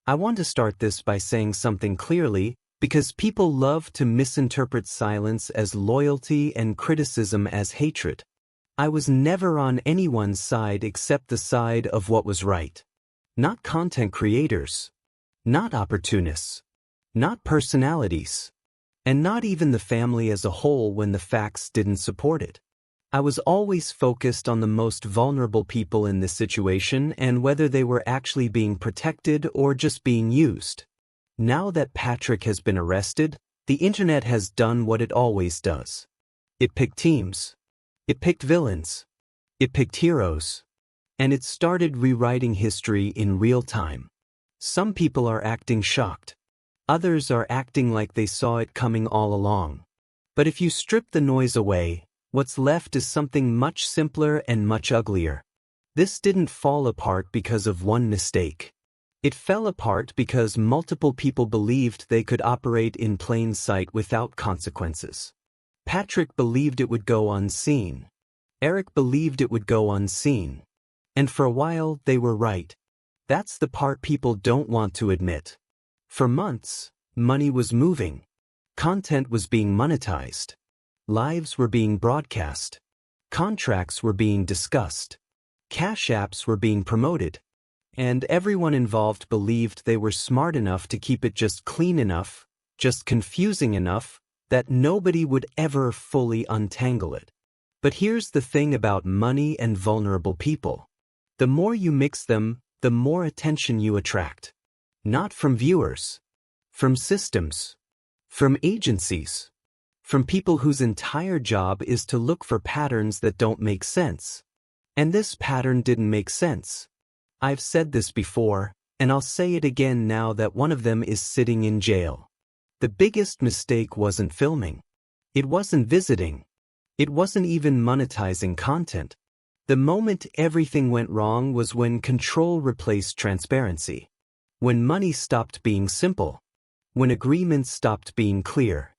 I want to start this by saying something clearly, because people love to misinterpret silence as loyalty and criticism as hatred. I was never on anyone's side except the side of what was right. Not content creators. Not opportunists. Not personalities. And not even the family as a whole when the facts didn't support it. I was always focused on the most vulnerable people in this situation and whether they were actually being protected or just being used. Now that Patrick has been arrested, the internet has done what it always does. It picked teams. It picked villains. It picked heroes. And it started rewriting history in real time. Some people are acting shocked. Others are acting like they saw it coming all along. But if you strip the noise away, what's left is something much simpler and much uglier. This didn't fall apart because of one mistake. It fell apart because multiple people believed they could operate in plain sight without consequences. Patrick believed it would go unseen. Eric believed it would go unseen. And for a while, they were right. That's the part people don't want to admit. For months, money was moving. Content was being monetized. Lives were being broadcast. Contracts were being discussed. Cash apps were being promoted. And everyone involved believed they were smart enough to keep it just clean enough, just confusing enough, that nobody would ever fully untangle it. But here's the thing about money and vulnerable people. The more you mix them, the more attention you attract. Not from viewers. From systems. From agencies. From people whose entire job is to look for patterns that don't make sense. And this pattern didn't make sense. I've said this before, and I'll say it again now that one of them is sitting in jail. The biggest mistake wasn't filming. It wasn't visiting. It wasn't even monetizing content. The moment everything went wrong was when control replaced transparency. When money stopped being simple. When agreements stopped being clear.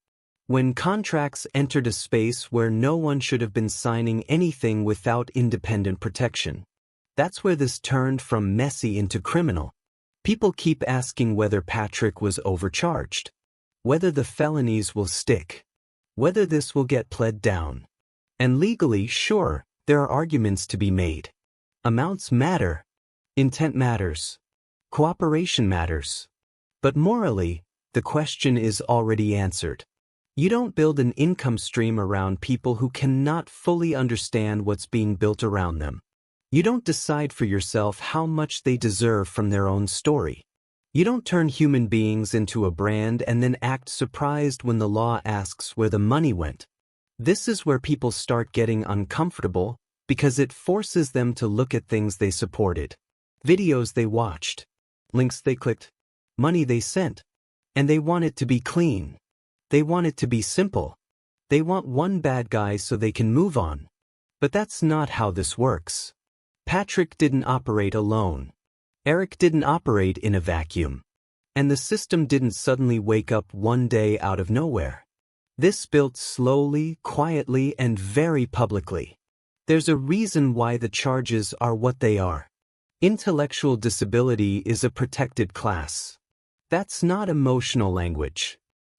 When contracts entered a space where no one should have been signing anything without independent protection. That's where this turned from messy into criminal. People keep asking whether Patrick was overcharged. Whether the felonies will stick. Whether this will get pled down. And legally, sure, there are arguments to be made. Amounts matter. Intent matters. Cooperation matters. But morally, the question is already answered. You don't build an income stream around people who cannot fully understand what's being built around them. You don't decide for yourself how much they deserve from their own story. You don't turn human beings into a brand and then act surprised when the law asks where the money went. This is where people start getting uncomfortable because it forces them to look at things they supported, videos they watched, links they clicked, money they sent, and they want it to be clean. They want it to be simple. They want one bad guy so they can move on. But that's not how this works. Patrick didn't operate alone. Eric didn't operate in a vacuum. And the system didn't suddenly wake up one day out of nowhere. This built slowly, quietly, and very publicly. There's a reason why the charges are what they are. Intellectual disability is a protected class. That's not emotional language.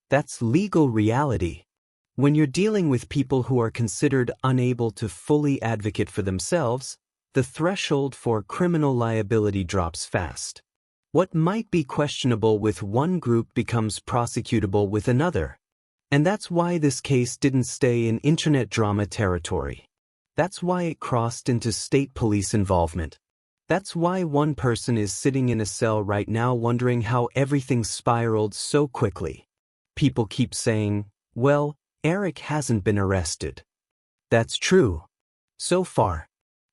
That's legal reality. When you're dealing with people who are considered unable to fully advocate for themselves, the threshold for criminal liability drops fast. What might be questionable with one group becomes prosecutable with another. And that's why this case didn't stay in internet drama territory. That's why it crossed into state police involvement. That's why one person is sitting in a cell right now wondering how everything spiraled so quickly. People keep saying, well, Eric hasn't been arrested. That's true. So far.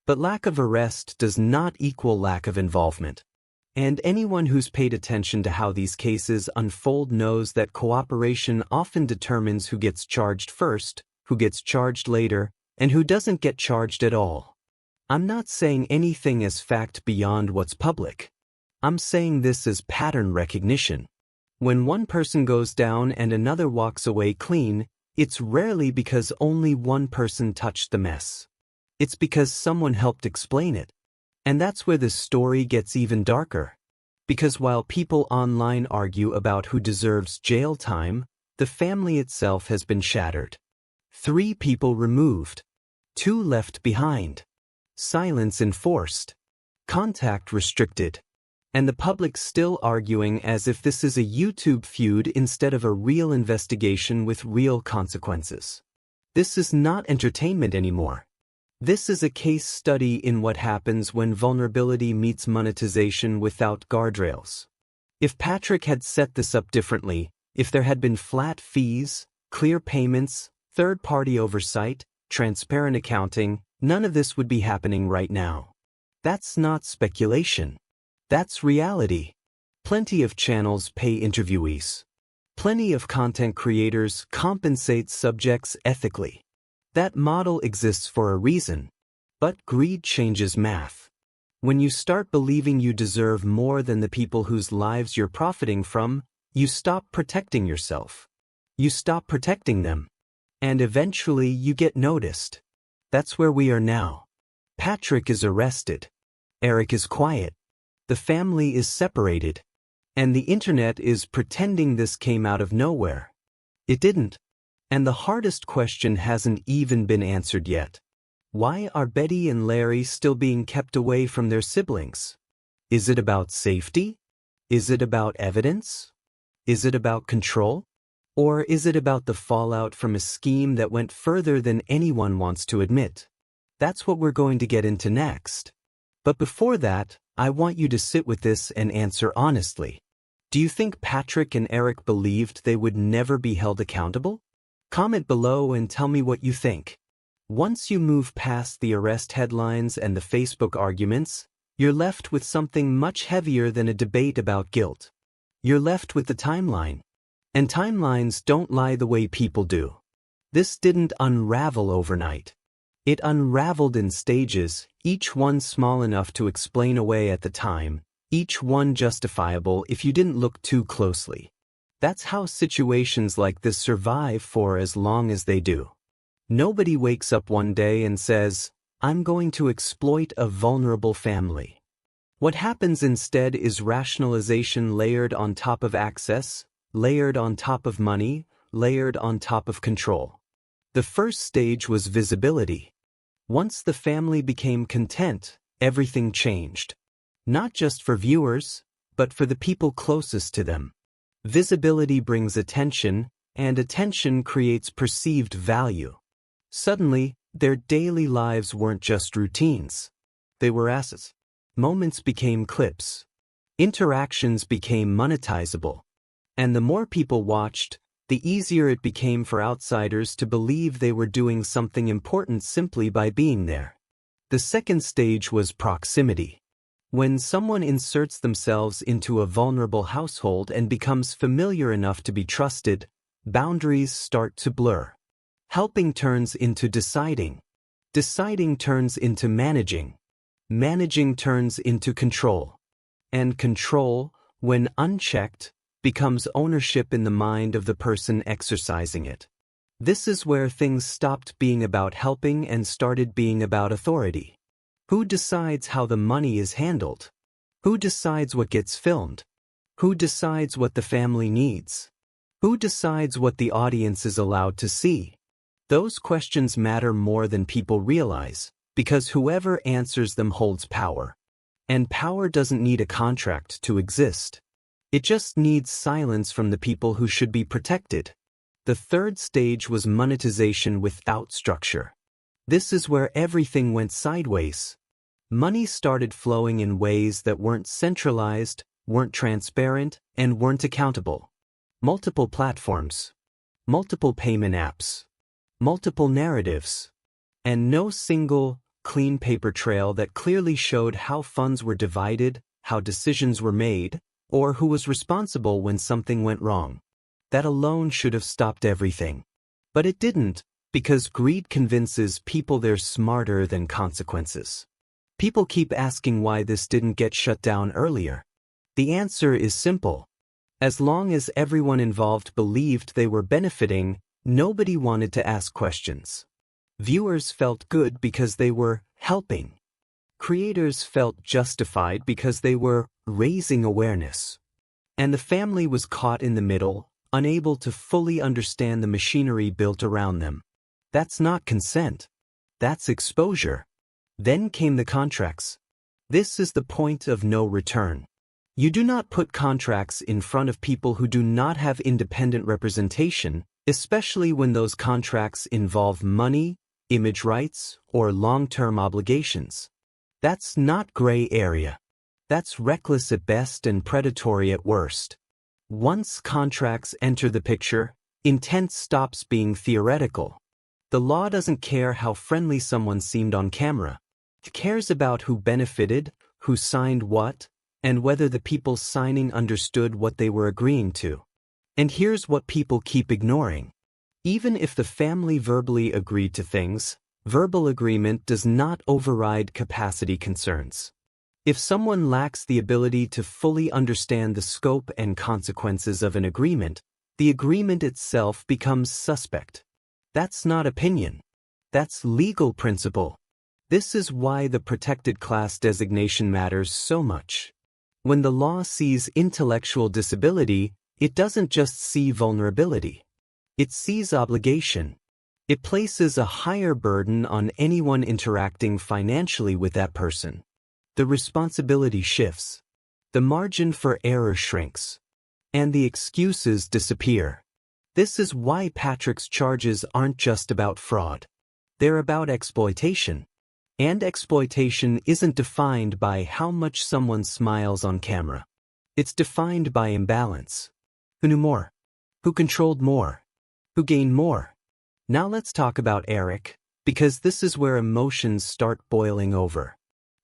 But lack of arrest does not equal lack of involvement. And anyone who's paid attention to how these cases unfold knows that cooperation often determines who gets charged first, who gets charged later, and who doesn't get charged at all. I'm not saying anything as fact beyond what's public. I'm saying this as pattern recognition. When one person goes down and another walks away clean, it's rarely because only one person touched the mess. It's because someone helped explain it. And that's where this story gets even darker. Because while people online argue about who deserves jail time, the family itself has been shattered. 3 people removed. 2 left behind. Silence enforced. Contact restricted. And the public still arguing as if this is a YouTube feud instead of a real investigation with real consequences. This is not entertainment anymore. This is a case study in what happens when vulnerability meets monetization without guardrails. If Patrick had set this up differently, if there had been flat fees, clear payments, third-party oversight, transparent accounting, none of this would be happening right now. That's not speculation. That's reality. Plenty of channels pay interviewees. Plenty of content creators compensate subjects ethically. That model exists for a reason. But greed changes math. When you start believing you deserve more than the people whose lives you're profiting from, you stop protecting yourself. You stop protecting them. And eventually you get noticed. That's where we are now. Patrick is arrested. Eric is quiet. The family is separated. And the internet is pretending this came out of nowhere. It didn't. And the hardest question hasn't even been answered yet. Why are Betty and Larry still being kept away from their siblings? Is it about safety? Is it about evidence? Is it about control? Or is it about the fallout from a scheme that went further than anyone wants to admit? That's what we're going to get into next. But before that, I want you to sit with this and answer honestly. Do you think Patrick and Eric believed they would never be held accountable? Comment below and tell me what you think. Once you move past the arrest headlines and the Facebook arguments, you're left with something much heavier than a debate about guilt. You're left with the timeline. And timelines don't lie the way people do. This didn't unravel overnight. It unraveled in stages, each one small enough to explain away at the time, each one justifiable if you didn't look too closely. That's how situations like this survive for as long as they do. Nobody wakes up one day and says, "I'm going to exploit a vulnerable family." What happens instead is rationalization layered on top of access, layered on top of money, layered on top of control. The first stage was visibility. Once the family became content, everything changed. Not just for viewers, but for the people closest to them. Visibility brings attention, and attention creates perceived value. Suddenly, their daily lives weren't just routines. They were assets. Moments became clips. Interactions became monetizable. And the more people watched, the easier it became for outsiders to believe they were doing something important simply by being there. The second stage was proximity. When someone inserts themselves into a vulnerable household and becomes familiar enough to be trusted, boundaries start to blur. Helping turns into deciding. Deciding turns into managing. Managing turns into control. And control, when unchecked, becomes ownership in the mind of the person exercising it. This is where things stopped being about helping and started being about authority. Who decides how the money is handled? Who decides what gets filmed? Who decides what the family needs? Who decides what the audience is allowed to see? Those questions matter more than people realize, because whoever answers them holds power. And power doesn't need a contract to exist. It just needs silence from the people who should be protected. The third stage was monetization without structure. This is where everything went sideways. Money started flowing in ways that weren't centralized, weren't transparent, and weren't accountable. Multiple platforms. Multiple payment apps. Multiple narratives. And no single, clean paper trail that clearly showed how funds were divided, how decisions were made, or who was responsible when something went wrong. That alone should have stopped everything. But it didn't, because greed convinces people they're smarter than consequences. People keep asking why this didn't get shut down earlier. The answer is simple. As long as everyone involved believed they were benefiting, nobody wanted to ask questions. Viewers felt good because they were helping. Creators felt justified because they were raising awareness. And the family was caught in the middle, unable to fully understand the machinery built around them. That's not consent. That's exposure. Then came the contracts. This is the point of no return. You do not put contracts in front of people who do not have independent representation, especially when those contracts involve money, image rights, or long-term obligations. That's not gray area. That's reckless at best and predatory at worst. Once contracts enter the picture, intent stops being theoretical. The law doesn't care how friendly someone seemed on camera. It cares about who benefited, who signed what, and whether the people signing understood what they were agreeing to. And here's what people keep ignoring. Even if the family verbally agreed to things, verbal agreement does not override capacity concerns. If someone lacks the ability to fully understand the scope and consequences of an agreement, the agreement itself becomes suspect. That's not opinion. That's legal principle. This is why the protected class designation matters so much. When the law sees intellectual disability, it doesn't just see vulnerability. It sees obligation. It places a higher burden on anyone interacting financially with that person. The responsibility shifts. The margin for error shrinks. And the excuses disappear. This is why Patrick's charges aren't just about fraud. They're about exploitation. And exploitation isn't defined by how much someone smiles on camera. It's defined by imbalance. Who knew more? Who controlled more? Who gained more? Now let's talk about Eric, because this is where emotions start boiling over.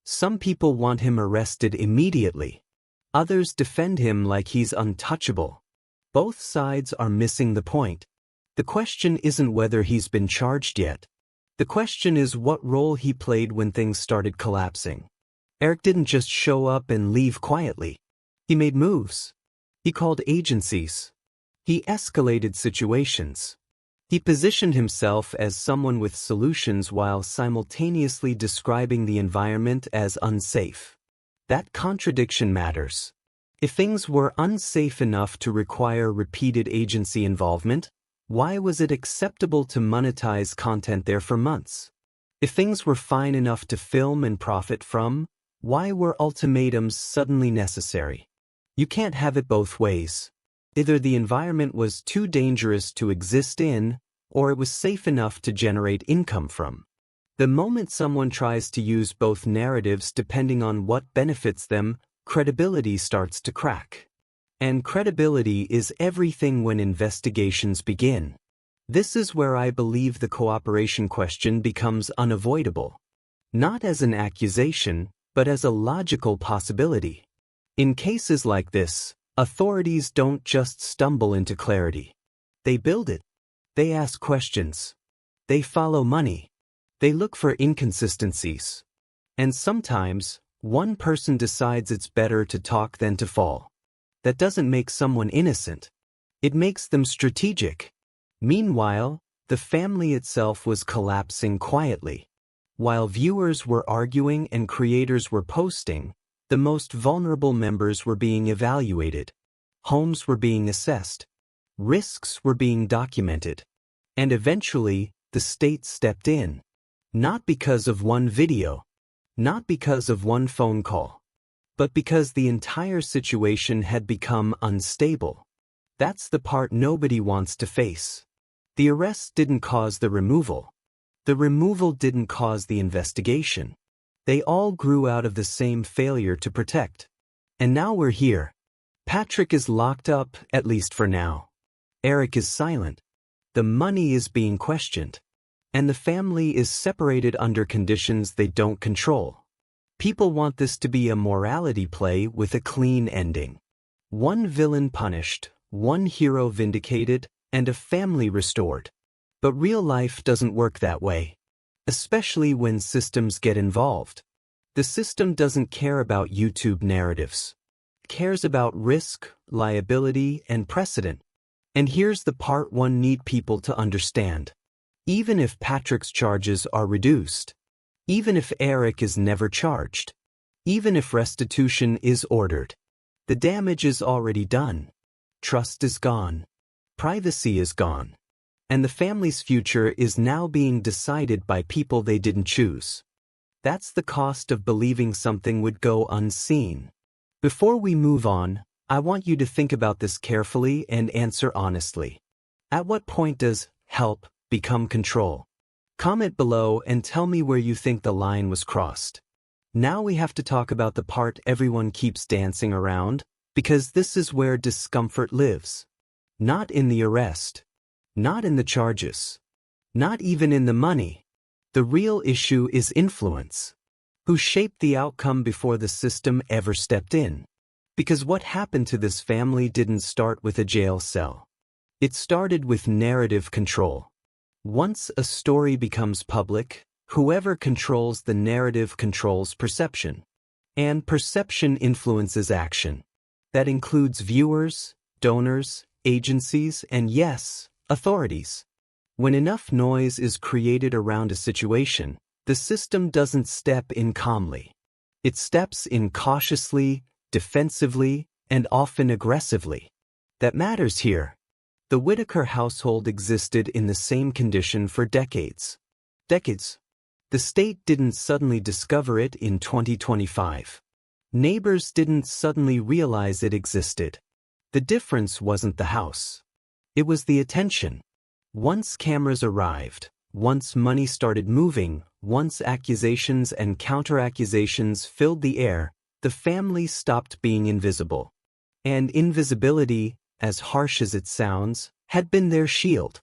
Some people want him arrested immediately. Others defend him like he's untouchable. Both sides are missing the point. The question isn't whether he's been charged yet. The question is what role he played when things started collapsing. Eric didn't just show up and leave quietly. He made moves. He called agencies. He escalated situations. He positioned himself as someone with solutions while simultaneously describing the environment as unsafe. That contradiction matters. If things were unsafe enough to require repeated agency involvement, why was it acceptable to monetize content there for months? If things were fine enough to film and profit from, why were ultimatums suddenly necessary? You can't have it both ways. Either the environment was too dangerous to exist in, or it was safe enough to generate income from. The moment someone tries to use both narratives depending on what benefits them, credibility starts to crack. And credibility is everything when investigations begin. This is where I believe the cooperation question becomes unavoidable. Not as an accusation, but as a logical possibility. In cases like this, authorities don't just stumble into clarity. They build it. They ask questions. They follow money. They look for inconsistencies. And sometimes, one person decides it's better to talk than to fall. That doesn't make someone innocent. It makes them strategic. Meanwhile, the family itself was collapsing quietly. While viewers were arguing and creators were posting, the most vulnerable members were being evaluated. Homes were being assessed. Risks were being documented. And eventually, the state stepped in. Not because of one video. Not because of one phone call. But because the entire situation had become unstable. That's the part nobody wants to face. The arrest didn't cause the removal. The removal didn't cause the investigation. They all grew out of the same failure to protect. And now we're here. Patrick is locked up, at least for now. Eric is silent. The money is being questioned. And the family is separated under conditions they don't control. People want this to be a morality play with a clean ending. One villain punished, one hero vindicated, and a family restored. But real life doesn't work that way. Especially when systems get involved. The system doesn't care about YouTube narratives. It cares about risk, liability, and precedent. And here's the part one need people to understand. Even if Patrick's charges are reduced, even if Eric is never charged, Even if restitution is ordered, the damage is already done. Trust is gone. Privacy is gone. And the family's future is now being decided by people they didn't choose. That's the cost of believing something would go unseen. Before we move on, I want you to think about this carefully and answer honestly. At what point does help become control? Comment below and tell me where you think the line was crossed. Now we have to talk about the part everyone keeps dancing around, because this is where discomfort lives. Not in the arrest. Not in the charges. Not even in the money. The real issue is influence. Who shaped the outcome before the system ever stepped in? Because what happened to this family didn't start with a jail cell. It started with narrative control. Once a story becomes public, whoever controls the narrative controls perception. And perception influences action. That includes viewers, donors, agencies, and yes, authorities. When enough noise is created around a situation, the system doesn't step in calmly. It steps in cautiously, defensively, and often aggressively. That matters here. The Whittaker household existed in the same condition for decades. Decades. The state didn't suddenly discover it in 2025. Neighbors didn't suddenly realize it existed. The difference wasn't the house. It was the attention. Once cameras arrived, once money started moving, once accusations and counter-accusations filled the air, the family stopped being invisible. And invisibility, as harsh as it sounds, had been their shield.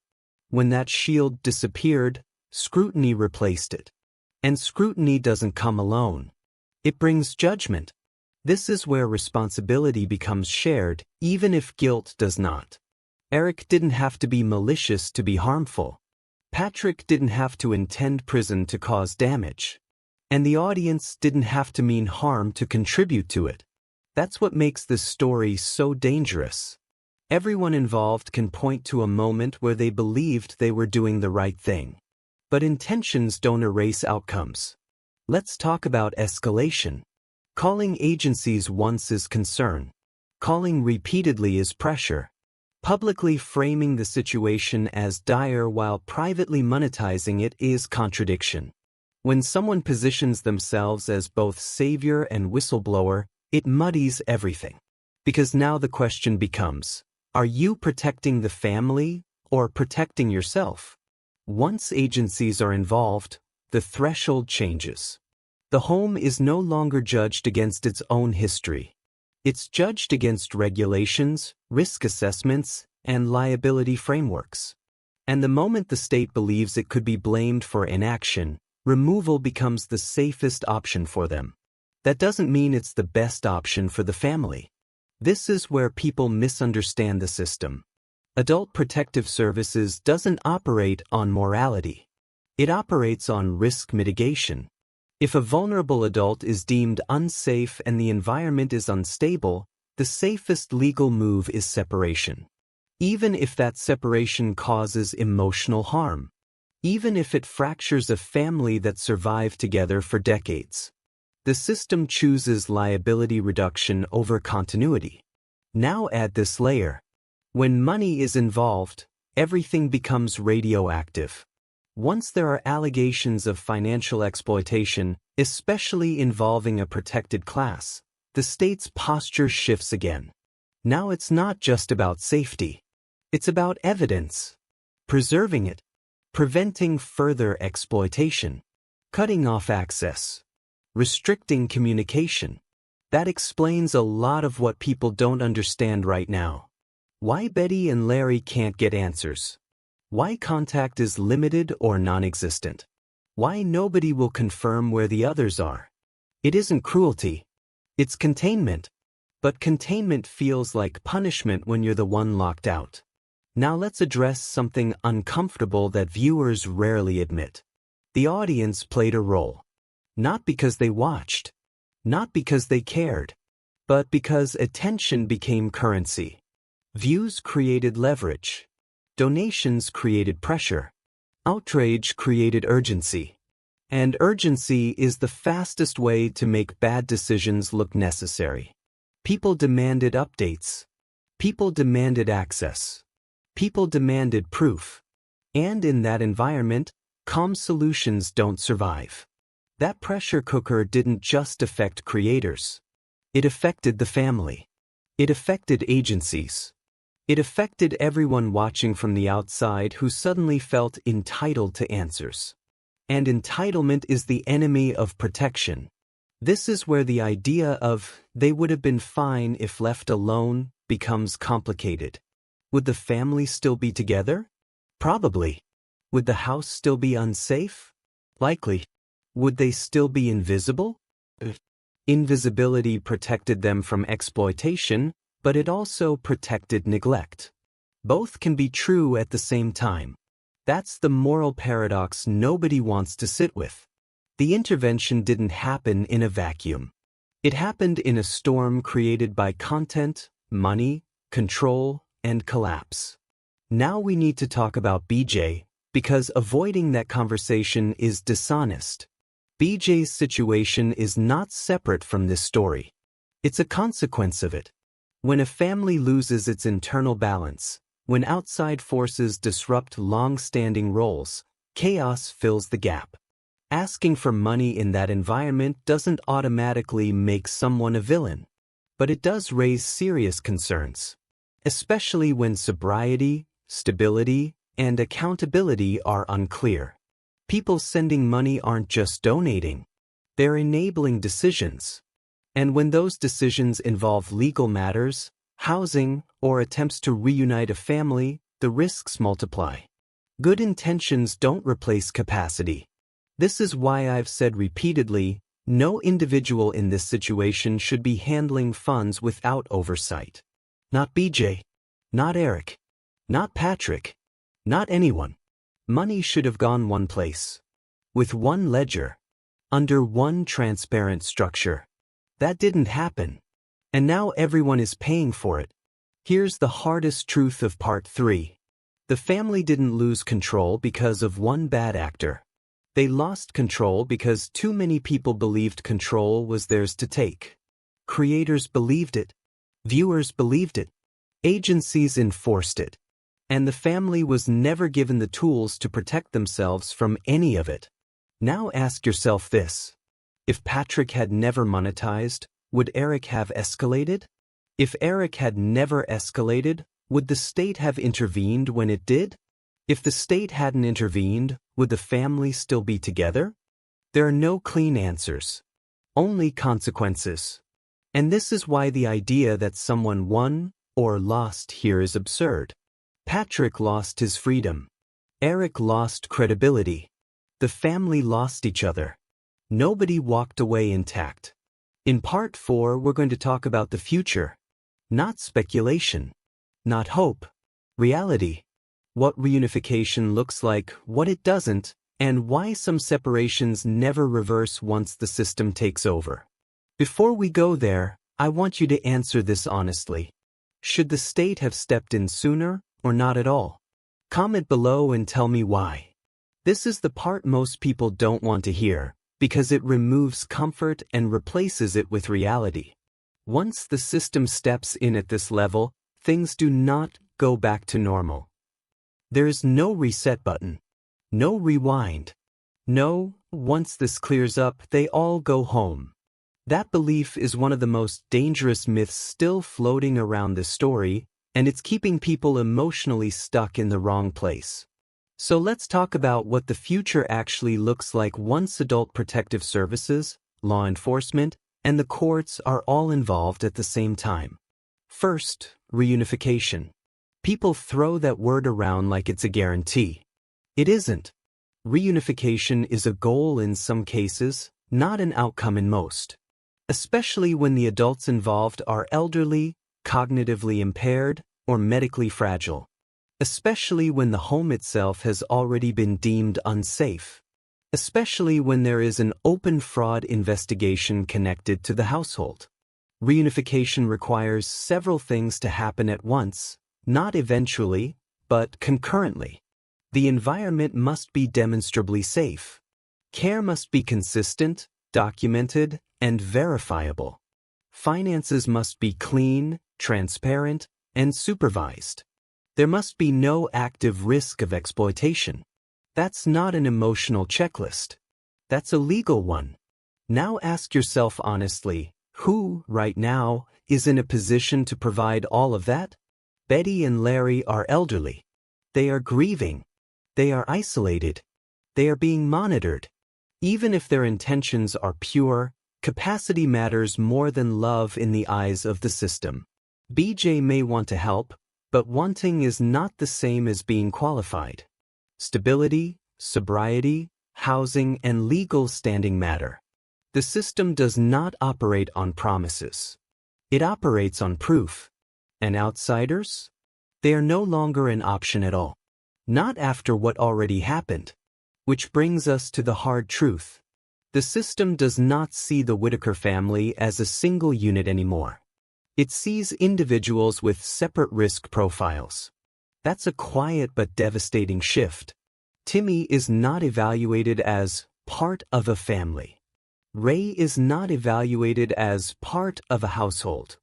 When that shield disappeared, scrutiny replaced it. And scrutiny doesn't come alone. It brings judgment. This is where responsibility becomes shared, even if guilt does not. Eric didn't have to be malicious to be harmful. Patrick didn't have to intend prison to cause damage. And the audience didn't have to mean harm to contribute to it. That's what makes this story so dangerous. Everyone involved can point to a moment where they believed they were doing the right thing. But intentions don't erase outcomes. Let's talk about escalation. Calling agencies once is concern. Calling repeatedly is pressure. Publicly framing the situation as dire while privately monetizing it is contradiction. When someone positions themselves as both savior and whistleblower, it muddies everything. Because now the question becomes, are you protecting the family or protecting yourself? Once agencies are involved, the threshold changes. The home is no longer judged against its own history. It's judged against regulations, risk assessments, and liability frameworks. And the moment the state believes it could be blamed for inaction, removal becomes the safest option for them. That doesn't mean it's the best option for the family. This is where people misunderstand the system. Adult Protective Services doesn't operate on morality. It operates on risk mitigation. If a vulnerable adult is deemed unsafe and the environment is unstable, the safest legal move is separation. Even if that separation causes emotional harm. Even if it fractures a family that survived together for decades. The system chooses liability reduction over continuity. Now add this layer. When money is involved, everything becomes radioactive. Once there are allegations of financial exploitation, especially involving a protected class, the state's posture shifts again. Now it's not just about safety. It's about evidence. Preserving it. Preventing further exploitation. Cutting off access. Restricting communication. That explains a lot of what people don't understand right now. Why Betty and Larry can't get answers. Why contact is limited or non-existent. Why nobody will confirm where the others are. It isn't cruelty. It's containment. But containment feels like punishment when you're the one locked out. Now let's address something uncomfortable that viewers rarely admit. The audience played a role. Not because they watched. Not because they cared. But because attention became currency. Views created leverage. Donations created pressure. Outrage created urgency. And urgency is the fastest way to make bad decisions look necessary. People demanded updates. People demanded access. People demanded proof. And in that environment, calm solutions don't survive. That pressure cooker didn't just affect creators. It affected the family. It affected agencies. It affected everyone watching from the outside who suddenly felt entitled to answers. And entitlement is the enemy of protection. This is where the idea of "they would have been fine if left alone" becomes complicated. Would the family still be together? Probably. Would the house still be unsafe? Likely. Would they still be invisible? Invisibility protected them from exploitation, but it also protected neglect. Both can be true at the same time. That's the moral paradox nobody wants to sit with. The intervention didn't happen in a vacuum. It happened in a storm created by content, money, control, and collapse. Now we need to talk about BJ, because avoiding that conversation is dishonest. BJ's situation is not separate from this story. It's a consequence of it. When a family loses its internal balance, when outside forces disrupt long-standing roles, chaos fills the gap. Asking for money in that environment doesn't automatically make someone a villain, but it does raise serious concerns, especially when sobriety, stability, and accountability are unclear. People sending money aren't just donating, they're enabling decisions. And when those decisions involve legal matters, housing, or attempts to reunite a family, the risks multiply. Good intentions don't replace capacity. This is why I've said repeatedly, no individual in this situation should be handling funds without oversight. Not BJ. Not Eric. Not Patrick. Not anyone. Money should have gone one place. With one ledger. Under one transparent structure. That didn't happen. And now everyone is paying for it. Here's the hardest truth of part 3. The family didn't lose control because of one bad actor. They lost control because too many people believed control was theirs to take. Creators believed it. Viewers believed it. Agencies enforced it. And the family was never given the tools to protect themselves from any of it. Now ask yourself this. If Patrick had never monetized, would Eric have escalated? If Eric had never escalated, would the state have intervened when it did? If the state hadn't intervened, would the family still be together? There are no clean answers. Only consequences. And this is why the idea that someone won or lost here is absurd. Patrick lost his freedom. Eric lost credibility. The family lost each other. Nobody walked away intact. In part 4, we're going to talk about the future. Not speculation. Not hope. Reality. What reunification looks like, what it doesn't, and why some separations never reverse once the system takes over. Before we go there, I want you to answer this honestly. Should the state have stepped in sooner, or not at all? Comment below and tell me why. This is the part most people don't want to hear, because it removes comfort and replaces it with reality. Once the system steps in at this level, things do not go back to normal. There's no reset button. No rewind. No, once this clears up, they all go home. That belief is one of the most dangerous myths still floating around this story, and it's keeping people emotionally stuck in the wrong place. So let's talk about what the future actually looks like once adult protective services, law enforcement, and the courts are all involved at the same time. First, reunification. People throw that word around like it's a guarantee. It isn't. Reunification is a goal in some cases, not an outcome in most. Especially when the adults involved are elderly, cognitively impaired, or medically fragile. Especially when the home itself has already been deemed unsafe. Especially when there is an open fraud investigation connected to the household. Reunification requires several things to happen at once, not eventually, but concurrently. The environment must be demonstrably safe. Care must be consistent, documented, and verifiable. Finances must be clean, transparent, and supervised. There must be no active risk of exploitation. That's not an emotional checklist. That's a legal one. Now ask yourself honestly, who, right now, is in a position to provide all of that? Betty and Larry are elderly. They are grieving. They are isolated. They are being monitored. Even if their intentions are pure, capacity matters more than love in the eyes of the system. BJ may want to help, but wanting is not the same as being qualified. Stability, sobriety, housing, and legal standing matter. The system does not operate on promises. It operates on proof. And outsiders? They are no longer an option at all. Not after what already happened. Which brings us to the hard truth. The system does not see the Whittaker family as a single unit anymore. It sees individuals with separate risk profiles. That's a quiet but devastating shift. Timmy is not evaluated as part of a family. Ray is not evaluated as part of a household.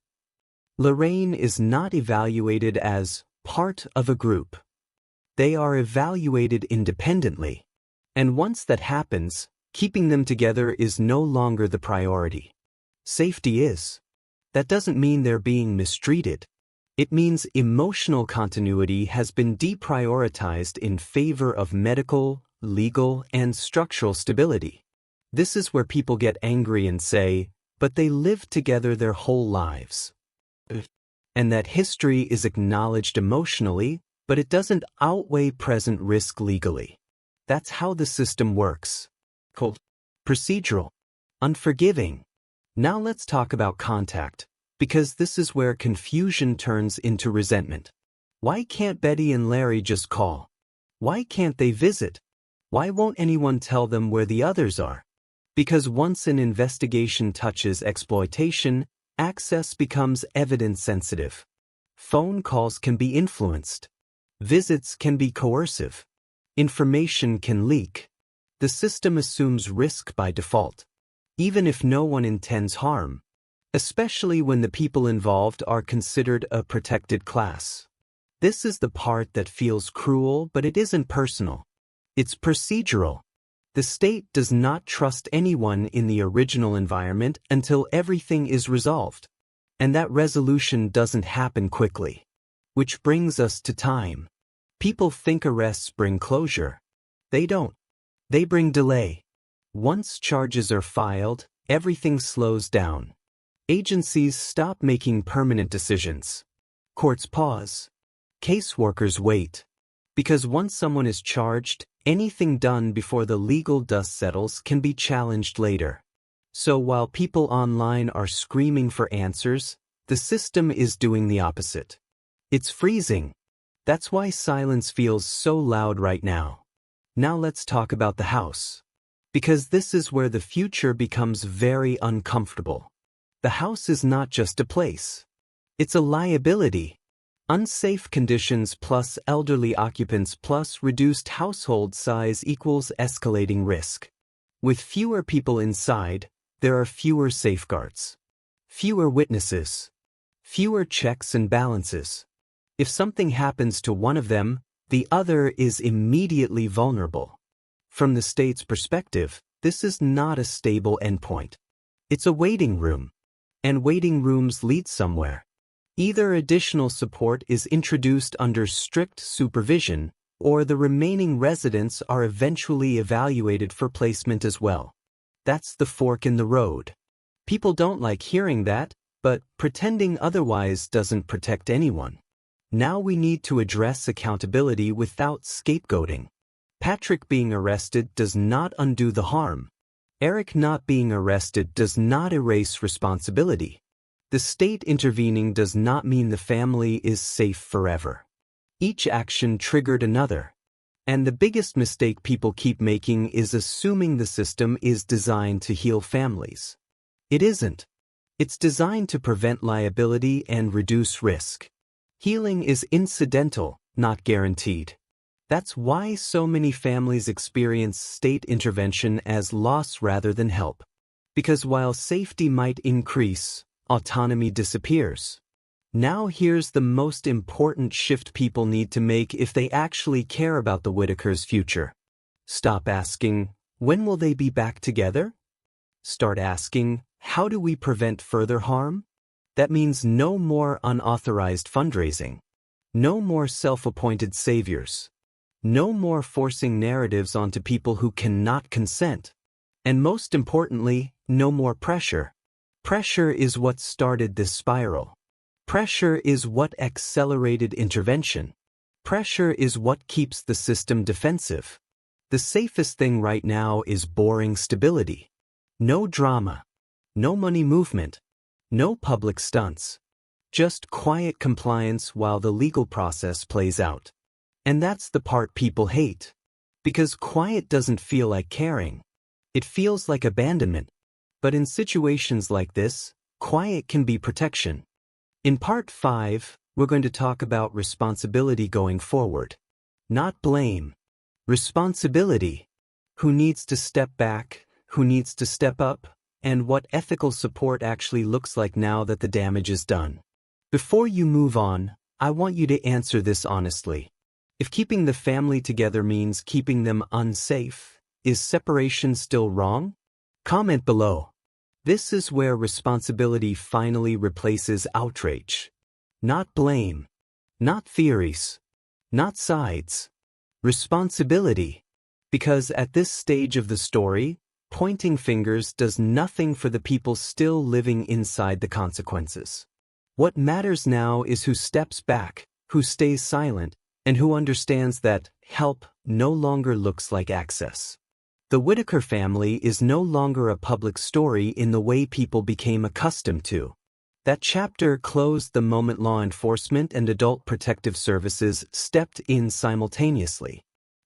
Lorraine is not evaluated as part of a group. They are evaluated independently. And once that happens, keeping them together is no longer the priority. Safety is. That doesn't mean they're being mistreated. It means emotional continuity has been deprioritized in favor of medical, legal, and structural stability. This is where people get angry and say, but they lived together their whole lives. And that history is acknowledged emotionally, but it doesn't outweigh present risk legally. That's how the system works. Cold. Procedural. Unforgiving. Now let's talk about contact, because this is where confusion turns into resentment. Why can't Betty and Larry just call? Why can't they visit? Why won't anyone tell them where the others are? Because once an investigation touches exploitation, access becomes evidence-sensitive. Phone calls can be influenced. Visits can be coercive. Information can leak. The system assumes risk by default, even if no one intends harm, especially when the people involved are considered a protected class. This is the part that feels cruel, but it isn't personal. It's procedural. The state does not trust anyone in the original environment until everything is resolved. And that resolution doesn't happen quickly. Which brings us to time. People think arrests bring closure. They don't. They bring delay. Once charges are filed, everything slows down. Agencies stop making permanent decisions. Courts pause. Caseworkers wait. Because once someone is charged, anything done before the legal dust settles can be challenged later. So while people online are screaming for answers, the system is doing the opposite. It's freezing. That's why silence feels so loud right now. Now let's talk about the house. Because this is where the future becomes very uncomfortable. The house is not just a place. It's a liability. Unsafe conditions plus elderly occupants plus reduced household size equals escalating risk. With fewer people inside, there are fewer safeguards. Fewer witnesses. Fewer checks and balances. If something happens to one of them, the other is immediately vulnerable. From the state's perspective, this is not a stable endpoint. It's a waiting room. And waiting rooms lead somewhere. Either additional support is introduced under strict supervision, or the remaining residents are eventually evaluated for placement as well. That's the fork in the road. People don't like hearing that, but pretending otherwise doesn't protect anyone. Now we need to address accountability without scapegoating. Patrick being arrested does not undo the harm. Eric not being arrested does not erase responsibility. The state intervening does not mean the family is safe forever. Each action triggered another. And the biggest mistake people keep making is assuming the system is designed to heal families. It isn't. It's designed to prevent liability and reduce risk. Healing is incidental, not guaranteed. That's why so many families experience state intervention as loss rather than help. Because while safety might increase, autonomy disappears. Now here's the most important shift people need to make if they actually care about the Whittakers' future. Stop asking, when will they be back together? Start asking, how do we prevent further harm? That means no more unauthorized fundraising. No more self-appointed saviors. No more forcing narratives onto people who cannot consent. And most importantly, no more pressure. Pressure is what started this spiral. Pressure is what accelerated intervention. Pressure is what keeps the system defensive. The safest thing right now is boring stability. No drama. No money movement. No public stunts. Just quiet compliance while the legal process plays out. And that's the part people hate. Because quiet doesn't feel like caring. It feels like abandonment. But in situations like this, quiet can be protection. In Part 5, we're going to talk about responsibility going forward. Not blame. Responsibility. Who needs to step back, who needs to step up, and what ethical support actually looks like now that the damage is done. Before you move on, I want you to answer this honestly. If keeping the family together means keeping them unsafe, is separation still wrong? Comment below. This is where responsibility finally replaces outrage. Not blame. Not theories. Not sides. Responsibility. Because at this stage of the story, pointing fingers does nothing for the people still living inside the consequences. What matters now is who steps back, who stays silent, and who understands that help no longer looks like access. The Whittaker family is no longer a public story in the way people became accustomed to. That chapter closed the moment law enforcement and adult protective services stepped in simultaneously.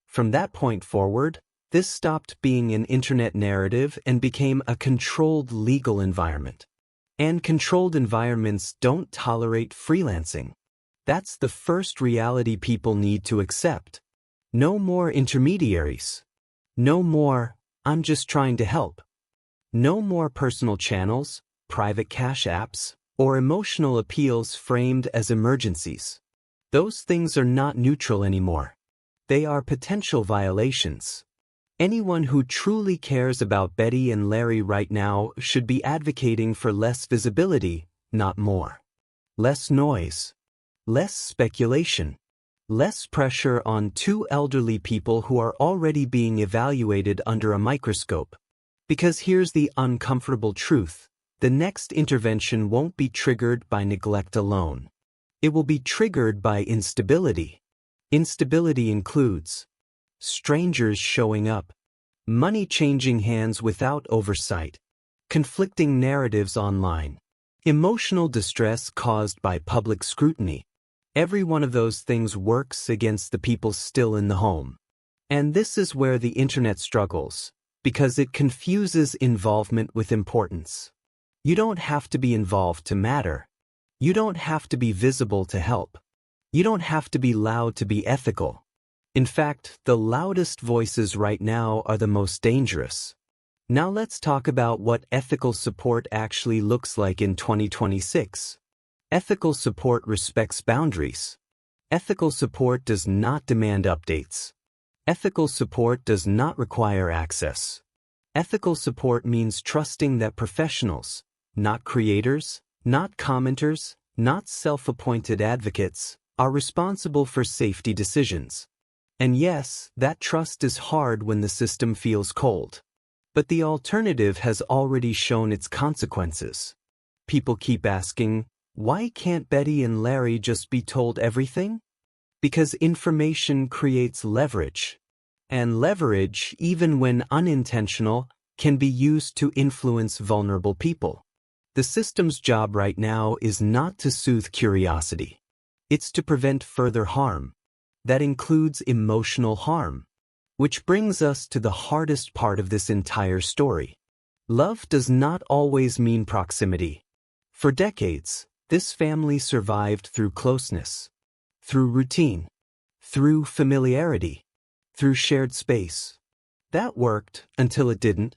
From that point forward, this stopped being an internet narrative and became a controlled legal environment. And controlled environments don't tolerate freelancing. That's the first reality people need to accept. No more intermediaries. No more, I'm just trying to help. No more personal channels, private cash apps, or emotional appeals framed as emergencies. Those things are not neutral anymore. They are potential violations. Anyone who truly cares about Betty and Larry right now should be advocating for less visibility, not more. Less noise. Less speculation. Less pressure on two elderly people who are already being evaluated under a microscope. Because here's the uncomfortable truth. The next intervention won't be triggered by neglect alone. It will be triggered by instability. Instability includes strangers showing up, money changing hands without oversight, conflicting narratives online, emotional distress caused by public scrutiny. Every one of those things works against the people still in the home. And this is where the internet struggles, because it confuses involvement with importance. You don't have to be involved to matter. You don't have to be visible to help. You don't have to be loud to be ethical. In fact, the loudest voices right now are the most dangerous. Now let's talk about what ethical support actually looks like in 2026. Ethical support respects boundaries. Ethical support does not demand updates. Ethical support does not require access. Ethical support means trusting that professionals, not creators, not commenters, not self-appointed advocates, are responsible for safety decisions. And yes, that trust is hard when the system feels cold. But the alternative has already shown its consequences. People keep asking, why can't Betty and Larry just be told everything? Because information creates leverage. And leverage, even when unintentional, can be used to influence vulnerable people. The system's job right now is not to soothe curiosity. It's to prevent further harm. That includes emotional harm. Which brings us to the hardest part of this entire story. Love does not always mean proximity. For decades, this family survived through closeness, through routine, through familiarity, through shared space. That worked until it didn't.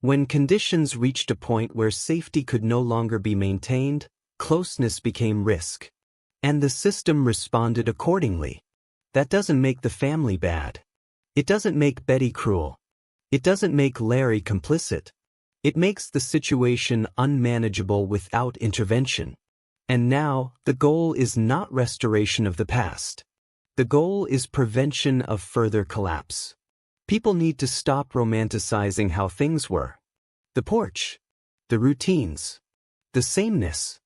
When conditions reached a point where safety could no longer be maintained, closeness became risk. And the system responded accordingly. That doesn't make the family bad. It doesn't make Betty cruel. It doesn't make Larry complicit. It makes the situation unmanageable without intervention. And now, the goal is not restoration of the past. The goal is prevention of further collapse. People need to stop romanticizing how things were. The porch, the routines, the sameness.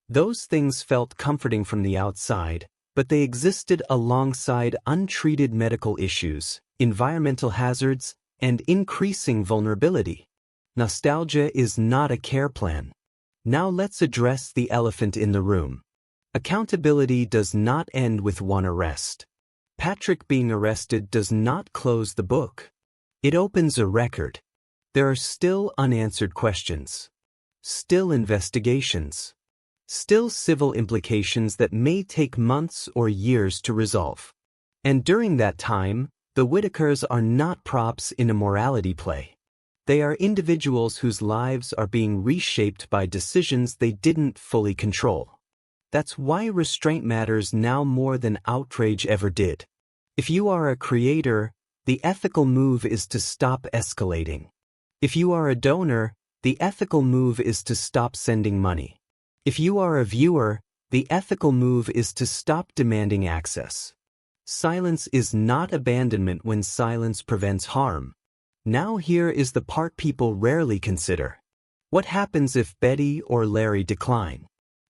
Those things felt comforting from the outside, but they existed alongside untreated medical issues, environmental hazards, and increasing vulnerability. Nostalgia is not a care plan. Now let's address the elephant in the room. Accountability does not end with one arrest. Patrick being arrested does not close the book. It opens a record. There are still unanswered questions. Still investigations. Still civil implications that may take months or years to resolve. And during that time, the Whittakers are not props in a morality play. They are individuals whose lives are being reshaped by decisions they didn't fully control. That's why restraint matters now more than outrage ever did. If you are a creator, the ethical move is to stop escalating. If you are a donor, the ethical move is to stop sending money. If you are a viewer, the ethical move is to stop demanding access. Silence is not abandonment when silence prevents harm. Now here is the part people rarely consider. What happens if Betty or Larry decline?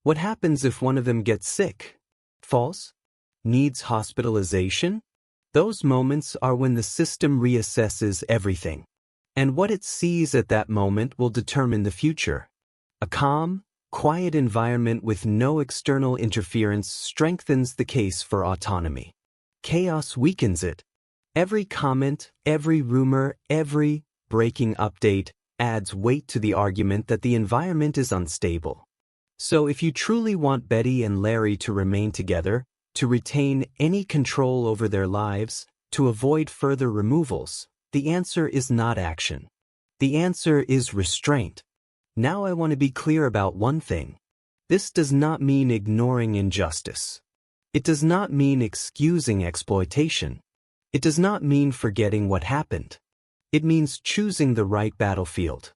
What happens if one of them gets sick? Falls? Needs hospitalization? Those moments are when the system reassesses everything. And what it sees at that moment will determine the future. A calm, quiet environment with no external interference strengthens the case for autonomy. Chaos weakens it. Every comment, every rumor, every breaking update adds weight to the argument that the environment is unstable. So if you truly want Betty and Larry to remain together, to retain any control over their lives, to avoid further removals, the answer is not action. The answer is restraint. Now I want to be clear about one thing. This does not mean ignoring injustice. It does not mean excusing exploitation. It does not mean forgetting what happened. It means choosing the right battlefield.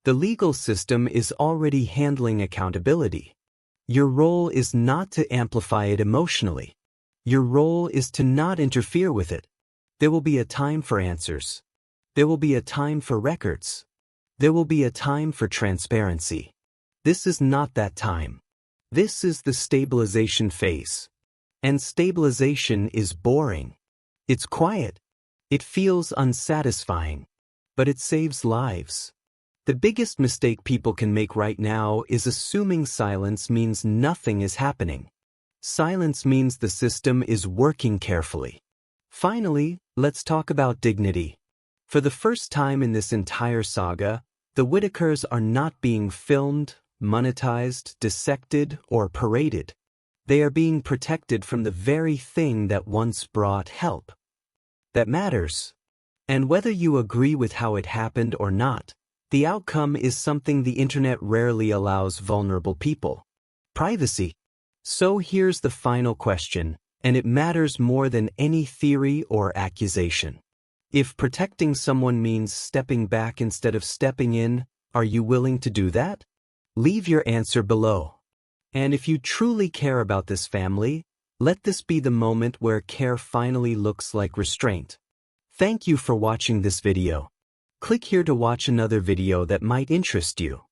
The legal system is already handling accountability. Your role is not to amplify it emotionally. Your role is to not interfere with it. There will be a time for answers. There will be a time for records. There will be a time for transparency. This is not that time. This is the stabilization phase. And stabilization is boring. It's quiet. It feels unsatisfying. But it saves lives. The biggest mistake people can make right now is assuming silence means nothing is happening. Silence means the system is working carefully. Finally, let's talk about dignity. For the first time in this entire saga, the Whittakers are not being filmed, monetized, dissected, or paraded. They are being protected from the very thing that once brought help. That matters. And whether you agree with how it happened or not, the outcome is something the internet rarely allows vulnerable people. Privacy. So here's the final question, and it matters more than any theory or accusation. If protecting someone means stepping back instead of stepping in, are you willing to do that? Leave your answer below. And if you truly care about this family, let this be the moment where care finally looks like restraint. Thank you for watching this video. Click here to watch another video that might interest you.